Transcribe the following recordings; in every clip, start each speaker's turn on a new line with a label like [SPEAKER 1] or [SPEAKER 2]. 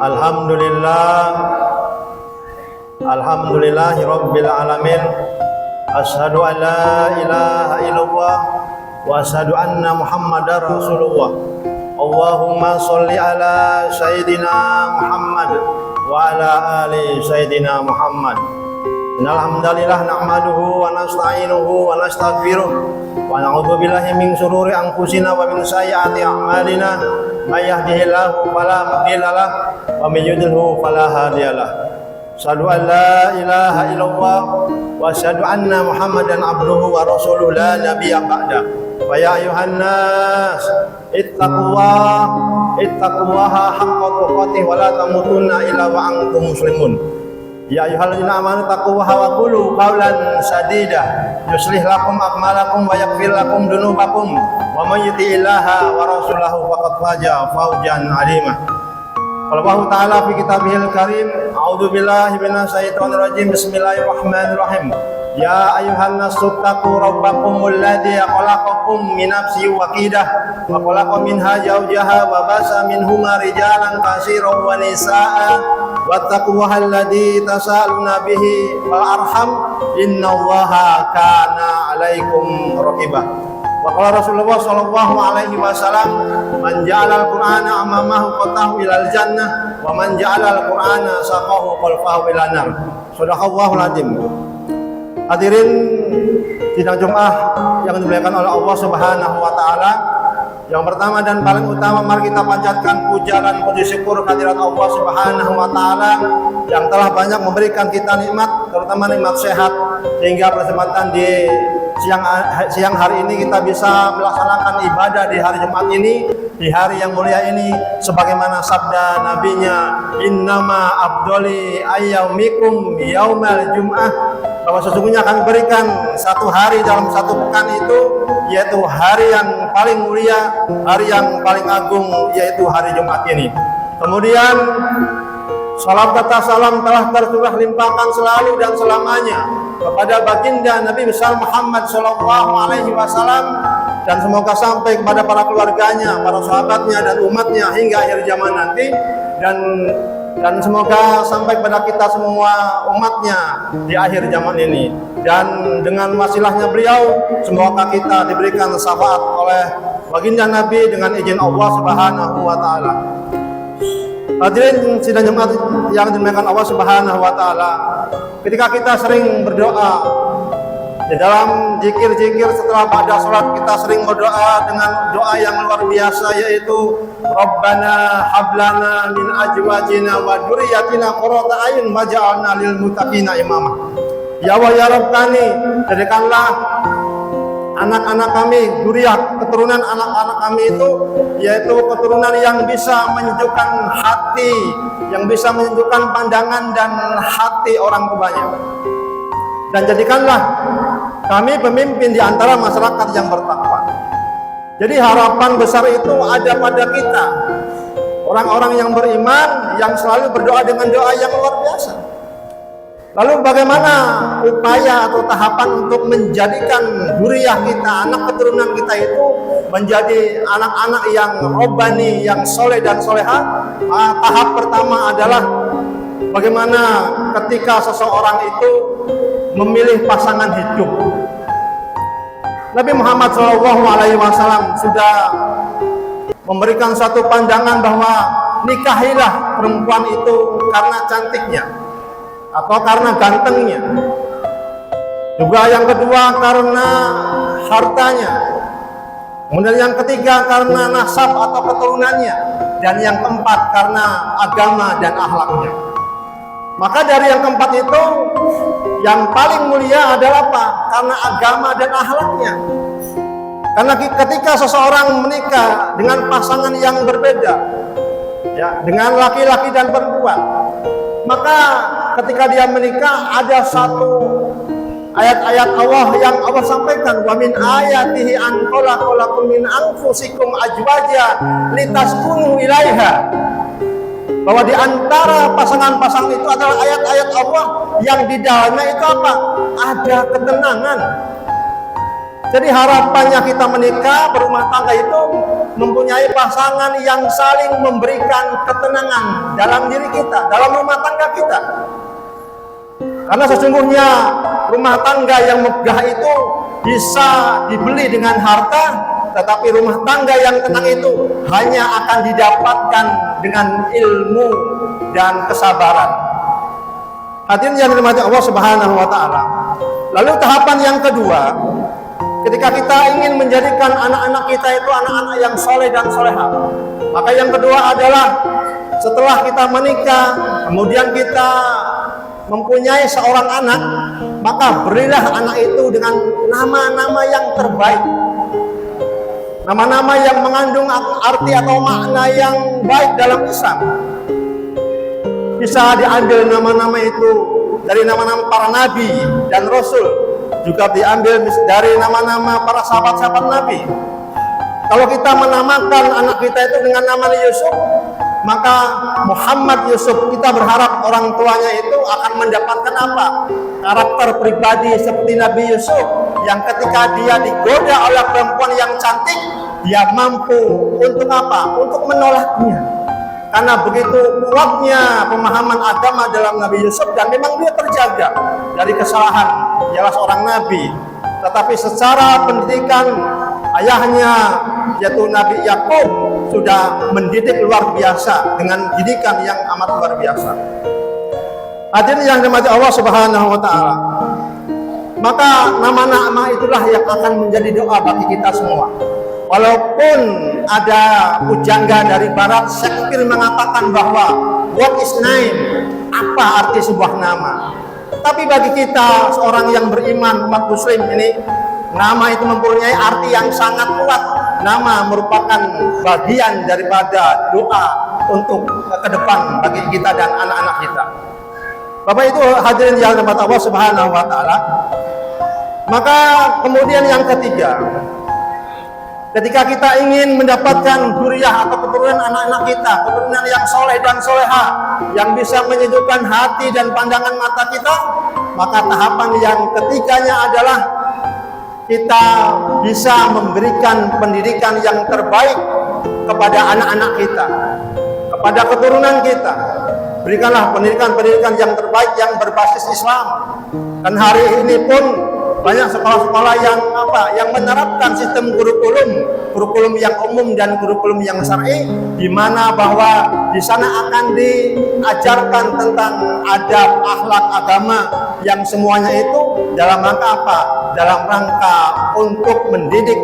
[SPEAKER 1] Alhamdulillahi rabbil alamin. Asyhadu an la ilaha illallah wa asyhadu anna Muhammadar Rasulullah. Allahumma sholli ala sayyidina Muhammad wa ala ali sayyidina Muhammad. Innal hamdalillah nahmaduhu wa nasta'inuhu wa nastaghfiruh wa na'udzu billahi min shururi anfusina wa min sayyiati a'malina. May yahdihillahu fala mudilla lahu wa may yudlilhu fala hadiyalah. Asyhadu an la ilaha illallah wa asyhadu anna Muhammadan abduhu wa rasuluhu la nabiyya ba'da. Fa ya ayuhan nas ittaqullaha haqqa tuqatih wa la tamutunna illa wa antum muslimun. Ya ayyuhalladzina amanu taqullaha wa qulu qawlan sadida yuslih lakum a'malakum wa yaghfir lakum dzunubakum wa may yuti'illaha wa rasulahu faqad faza fawzan 'azima. Allah Ta'ala fi kitabihil karim. A'udzu billahi minasyaitonir rajim. Bismillahirrahmanirrahim. Ya ayyuhan nasu taqu rabbakumul ladzi khalaqakum min nafsin wahidah wa khalaqa minha zawjaha wa basa minhuma rijalan katsiran wa nisaa'a wattaqullahal ladzi tasaaluna bihi wal arham innallaha kana 'alaikum raqibah. Wa qala Rasulullah sallallahu alaihi wasallam, man ja'ala al-Qur'ana amamahu qatahu ilal jannah wa man ja'ala al-Qur'ana saqahu qalfahu ilan nar. Shadaqallahul azim. Hadirin sidang Jumat yang dimuliakan oleh Allah Subhanahu wa taala. Yang pertama dan paling utama, mari kita panjatkan puja dan puji syukur kehadirat Allah Subhanahu wa taala yang telah banyak memberikan kita nikmat, terutama nikmat sehat, sehingga kesempatan di siang hari ini kita bisa melaksanakan ibadah di hari Jumat ini, di hari yang mulia ini, sebagaimana sabda nabinya, innama abdoli ayyamikum yaumal jum'ah, bahwa sesungguhnya kami berikan satu hari dalam satu pekan itu, yaitu hari yang paling mulia, hari yang paling agung, yaitu hari Jumat ini. Kemudian salam kata salam telah tercurah limpahkan selalu dan selamanya kepada baginda Nabi besar Muhammad sallallahu alaihi wasallam, dan semoga sampai kepada para keluarganya, para sahabatnya dan umatnya hingga akhir zaman nanti, dan semoga sampai kepada kita semua umatnya di akhir zaman ini. Dan dengan wasilahnya beliau, semoga kita diberikan syafaat oleh baginda Nabi dengan izin Allah Subhanahu wa taala. Hadirin sidang Jumat yang dimuliakan Allah Subhanahu wa taala, ketika kita sering berdoa di dalam zikir-zikir setelah pada salat, kita sering berdoa dengan doa yang luar biasa, yaitu Rabbana hablana min azwajina wa dzurriyyatina qurrata a'yun waj'alna lil muttaqina imama. Ya Allah ya Rabb kami, jadikanlah anak-anak kami, dzurriyyah, keturunan anak-anak kami itu, yaitu keturunan yang bisa menyejukkan hati, yang bisa menyejukkan pandangan dan hati orang tuanya. Dan jadikanlah kami pemimpin di antara masyarakat yang bertakwa. Jadi harapan besar itu ada pada kita, orang-orang yang beriman, yang selalu berdoa dengan doa yang luar biasa. Lalu bagaimana upaya atau tahapan untuk menjadikan dzurriyyah kita, anak keturunan kita itu menjadi anak-anak yang robbani, yang soleh dan soleha? Tahap pertama adalah bagaimana ketika seseorang itu memilih pasangan hidup. Nabi Muhammad SAW sudah memberikan satu pandangan bahwa nikahilah perempuan itu karena cantiknya atau karena gantengnya. Juga yang kedua karena hartanya. Kemudian yang ketiga karena nasab atau keturunannya. Dan yang keempat karena agama dan akhlaknya. Maka dari yang keempat itu, yang paling mulia adalah apa? Karena agama dan akhlaknya. Karena ketika seseorang menikah dengan pasangan yang berbeda, ya, dengan laki-laki dan perempuan, maka ketika dia menikah ada satu ayat-ayat Allah yang Allah sampaikan, wa min ayatihi an khalaqalakum min anfusikum azwaja litaskunu ilaiha. Bahwa di antara pasangan-pasangan itu adalah ayat-ayat Allah yang di dalamnya itu apa? Ada ketenangan. Jadi harapannya kita menikah, berumah tangga itu mempunyai pasangan yang saling memberikan ketenangan dalam diri kita, dalam rumah tangga kita. Karena sesungguhnya rumah tangga yang megah itu bisa dibeli dengan harta, tetapi rumah tangga yang tenang itu hanya akan didapatkan dengan ilmu dan kesabaran. Hadirin yang dirahmati Allah Subhanahu wa taala. Lalu tahapan yang kedua, ketika kita ingin menjadikan anak-anak kita itu anak-anak yang soleh dan soleha, maka yang kedua adalah setelah kita menikah, kemudian kita mempunyai seorang anak, maka berilah anak itu dengan nama-nama yang terbaik, nama-nama yang mengandung arti atau makna yang baik dalam Islam. Bisa diambil nama-nama itu dari nama-nama para nabi dan rasul, juga diambil dari nama-nama para sahabat-sahabat Nabi. Kalau kita menamakan anak kita itu dengan nama Yusuf, maka Muhammad Yusuf, kita berharap orang tuanya itu akan mendapatkan apa? Karakter pribadi seperti Nabi Yusuf, yang ketika dia digoda oleh perempuan yang cantik, dia mampu untuk apa? Untuk menolaknya. Karena begitu kuatnya pemahaman agama dalam Nabi Yusuf, dan memang dia terjaga dari kesalahan. Ialah seorang nabi, tetapi secara pendidikan ayahnya yaitu Nabi Yakub sudah mendidik luar biasa dengan didikan yang amat luar biasa. Hadirin yang dirahmati Allah Subhanahu wa taala. Maka nama-nama itulah yang akan menjadi doa bagi kita semua. Walaupun ada pujangga dari barat, Shakespeare mengatakan bahwa what is name? Apa arti sebuah nama? Tapi bagi kita seorang yang beriman umat muslim ini, nama itu mempunyai arti yang sangat kuat. Nama merupakan bagian daripada doa untuk ke depan bagi kita dan anak-anak kita. Bapak itu hadirin yang dirahmati Allah Subhanahu wa taala. Maka kemudian yang ketiga, ketika kita ingin mendapatkan zuriyah atau keturunan anak-anak kita, keturunan yang soleh dan soleha, yang bisa menyejukkan hati dan pandangan mata kita, maka tahapan yang ketiganya adalah kita bisa memberikan pendidikan yang terbaik kepada anak-anak kita, kepada keturunan kita. Berikanlah pendidikan-pendidikan yang terbaik yang berbasis Islam. Dan hari ini pun banyak sekolah-sekolah yang menerapkan sistem kurikulum yang umum dan kurikulum yang syar'i, di mana bahwa di sana akan diajarkan tentang adab, akhlak, agama yang semuanya itu dalam rangka apa? Dalam rangka untuk mendidik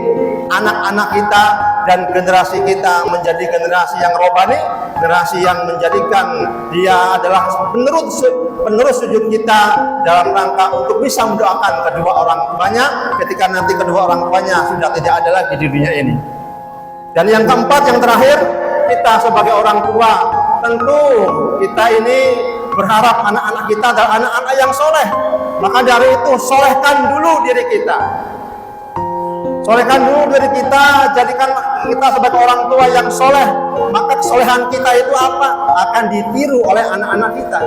[SPEAKER 1] anak-anak kita dan generasi kita menjadi generasi yang rohani, generasi yang menjadikan dia adalah penerus sujud kita dalam rangka untuk bisa mendoakan kedua orang tuanya ketika nanti kedua orang tuanya sudah tidak ada lagi di dunia ini. Dan yang keempat, yang terakhir, kita sebagai orang tua tentu kita ini berharap anak-anak kita adalah anak-anak yang soleh. Maka dari itu solehkan dulu diri kita. Solehkan dulu diri kita, jadikan kita sebagai orang tua yang soleh. Maka kesolehan kita itu apa? Akan ditiru oleh anak-anak kita.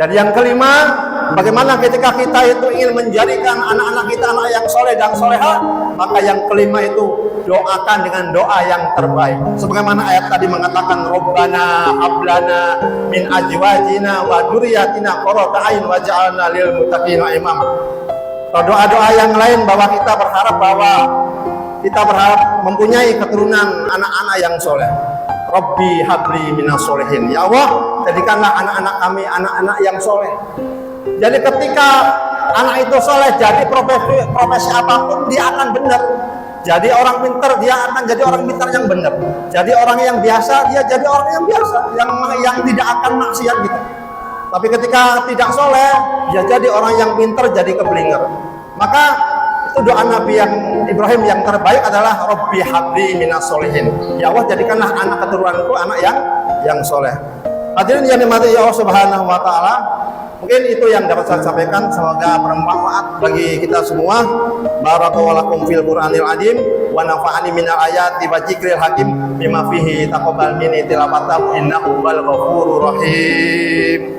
[SPEAKER 1] Dan yang kelima, bagaimana ketika kita itu ingin menjadikan anak-anak kita anak yang soleh dan soleha, maka yang kelima itu doakan dengan doa yang terbaik. Sebagaimana ayat tadi mengatakan, Rabbana hablana min azwajina wa dzurriyyatina qurrata a'yun waj'alna lil muttaqina imama. Doa-doa yang lain bahwa kita berharap mempunyai keturunan anak-anak yang soleh. Rabbi habli minas solehin. Ya Allah, jadikanlah anak-anak kami anak-anak yang soleh. Jadi ketika anak itu soleh, jadi profesi apapun dia akan benar. Jadi orang pintar, dia akan jadi orang pintar yang benar. Jadi orang yang biasa, dia jadi orang yang biasa, yang tidak akan maksiat gitu. Tapi ketika tidak soleh, dia jadi orang yang pintar, jadi keblinger. Maka itu doa Nabi yang Ibrahim yang terbaik adalah Rabbi habli minas solihin. Ya Allah, jadikanlah anak keturunanku anak yang soleh. Hadirin yang dimati Allah Subhanahu wa taala, mungkin itu yang dapat saya sampaikan, semoga bermanfaat bagi kita semua. Barakallahu lakum fil Qur'anil azim wa nafa'ani minal ayati wa dzikril hakim bima fihi taqabbal minni tilawatahu innahu wal ghafurur rahim.